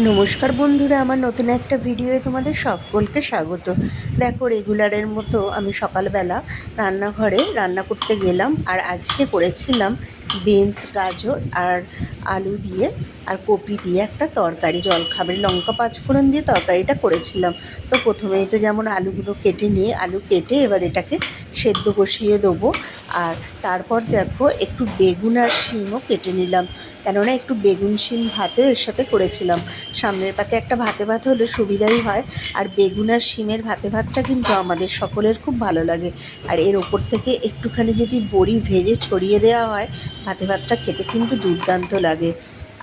নমস্কার বন্ধুরা, আমার নতুন একটা ভিডিওয়ে তোমাদের সকলকে স্বাগত। দেখো, রেগুলারের মতো আমি সকালবেলা রান্নাঘরে রান্না করতে গেলাম। আর আজকে করেছিলাম বিনস, গাজর আর আলু দিয়ে আর কপি দিয়ে একটা তরকারি, জলখাবারে লঙ্কা পাঁচফোড়ন দিয়ে তরকারিটা করেছিলাম। তো প্রথমেই তো যেমন আলুগুলো কেটে নিয়ে আলু কেটে এবার এটাকে সেদ্ধ বসিয়ে দেবো। আর তারপর দেখো একটু বেগুন আর শিমও কেটে নিলাম, কেননা একটু বেগুন শিম ভাতেও এর সাথে করেছিলাম। সামনের পাতে একটা ভাতে ভাত হলে সুবিধাই হয়। আর বেগুন আর শিমের ভাতে ভাতটা কিন্তু আমাদের সকলের খুব ভালো লাগে। আর এর ওপর থেকে একটুখানি যদি বড়ি ভেজে ছড়িয়ে দেওয়া হয়, ভাতে ভাতটা খেতে কিন্তু দুর্দান্ত লাগে।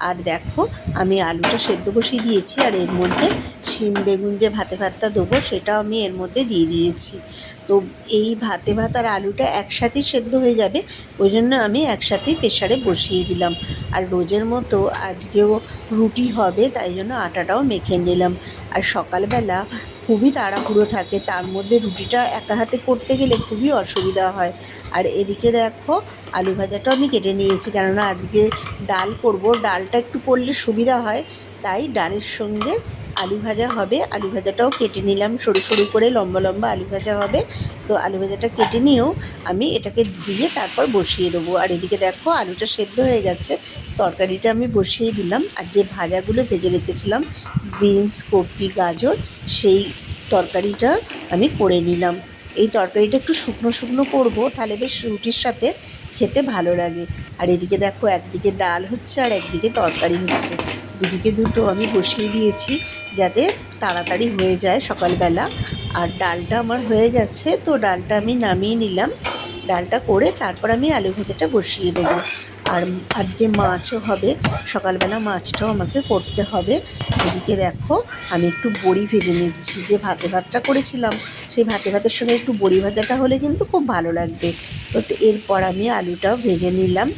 আর দেখো, আমি আলুটা সেদ্ধ বসিয়ে দিয়েছি, আর এর মধ্যে শিম বেগুন যে ভাতে ভাতটা দেবো সেটাও আমি এর মধ্যে দিয়ে দিয়েছি। তো এই ভাতে ভাত আর আলুটা একসাথেই সেদ্ধ হয়ে যাবে, ওই জন্য আমি একসাথেই প্রেশারে বসিয়ে দিলাম। আর রোজের মতো আজকেও রুটি হবে, তাই জন্য আটাটাও মেখে নিলাম। আর সকালবেলা খুবই তাড়াহুড়ো থাকে, তার মধ্যে রুটিটা একা হাতে করতে গেলে খুবই অসুবিধা হয়। আর এদিকে দেখো, আলু ভাজাটাও আমি কেটে নিয়েছি, কেননা আজকে ডাল করব, ডালটা একটু করলে সুবিধা হয়, তাই ডালের সঙ্গে আলু ভাজা হবে। আলু ভাজাটাও কেটে নিলাম, সরু সরু করে লম্বা লম্বা আলু ভাজা হবে। তো আলু ভাজাটা কেটে নিয়েও আমি এটাকে ধুয়ে তারপর বসিয়ে দেবো। আর এদিকে দেখো, আলুটা সেদ্ধ হয়ে গেছে, তরকারিটা আমি বসিয়ে দিলাম। আর যে ভাজাগুলো ভেজে রেখেছিলাম, বিনস, কপি, গাজর, সেই তরকারিটা আমি করে নিলাম। এই তরকারিটা একটু শুকনো শুকনো করবো, তাহলে বেশ রুটির সাথে খেতে ভালো লাগে। আর এদিকে দেখো, একদিকে ডাল হচ্ছে আর একদিকে তরকারি হচ্ছে, দুদিকে দুটো আমি বসিয়ে দিয়েছি যাতে তাড়াতাড়ি হয়ে যায় সকালবেলা। আর ডালটা আমার হয়ে গেছে, তো ডালটা আমি নামিয়ে নিলাম। ডালটা করে তারপর আমি আলু ভাজাটা বসিয়ে দেবো। আর আজকে মাছও হবে, সকালবেলা মাছটাও আমাকে করতে হবে। এদিকে দেখো, আমি একটু বড়ি ভেজে নিচ্ছি। যে ভাতে ভাতটা করেছিলাম, সেই ভাতে ভাতের সঙ্গে একটু বড়ি ভাজাটা হলে কিন্তু খুব ভালো লাগবে। তো এরপর আমি আলুটাও ভেজে নিলাম।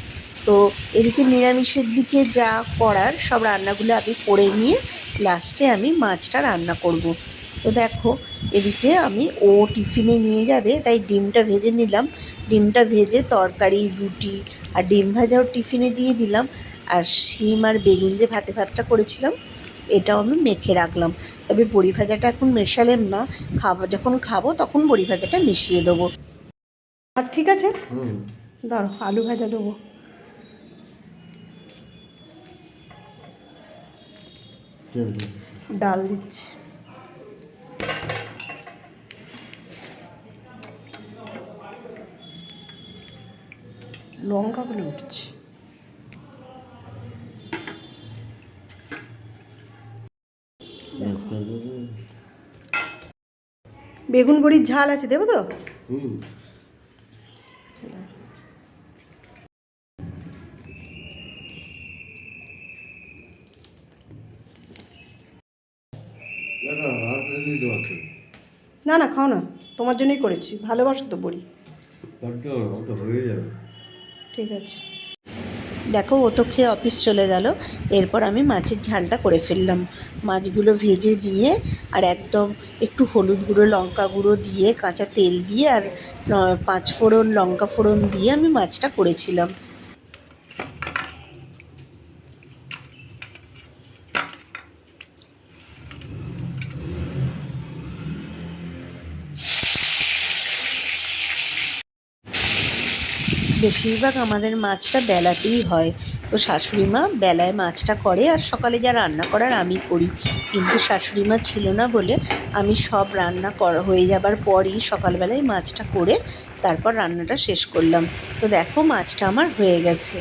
তো এদিকে নিরামিষের দিকে যা করার সব রান্নাগুলো আগে করে নিয়ে লাস্টে আমি মাছটা রান্না করব। তো দেখো, এদিকে আমি টিফিনে নিয়ে যাবে, তাই ডিমটা ভেজে নিলাম। ডিমটা ভেজে তরকারি, রুটি আর ডিম ভাজাও টিফিনে দিয়ে দিলাম। আর শিম আর বেগুন যে ভাতে ভাতটা করেছিলাম, এটাও আমি মেখে রাখলাম। তবে বড়ি ভাজাটা এখন মেশালাম না, যখন খাবো তখন বড়ি ভাজাটা মিশিয়ে দেবো। আর ঠিক আছে, দাঁড়ো, আলু ভাজা দেবো। ডাল দিচ্ছি। লঙ্কাগুলো উঠছে। বেগুন বড়ির ঝাল আছে, দেবো তো? না না, খাও না, তোমার জন্যই করেছি, ভালোবাসো তো বড়ি। ঠিক আছে। দেখো, ও তো খেয়ে অফিস চলে গেল। এরপর আমি মাছের ঝালটা করে ফেললাম। মাছগুলো ভেজে দিয়ে আর একদম একটু হলুদ গুঁড়ো, লঙ্কা গুঁড়ো দিয়ে, কাঁচা তেল দিয়ে আর পাঁচফোড়ন, লঙ্কা ফোড়ন দিয়ে আমি মাছটা করেছিলাম। বেশিরভাগ আমাদের মাছটা বেলাতেই হয়। তো শাশুড়ি মা বেলায় মাছটা করে, আর সকালে যা রান্না করার আমি করি। কিন্তু শাশুড়ি মা ছিল না বলে আমি সব রান্না করা হয়ে যাবার পরই সকালবেলায় মাছটা করে তারপর রান্নাটা শেষ করলাম। তো দেখো, মাছটা আমার হয়ে গেছে।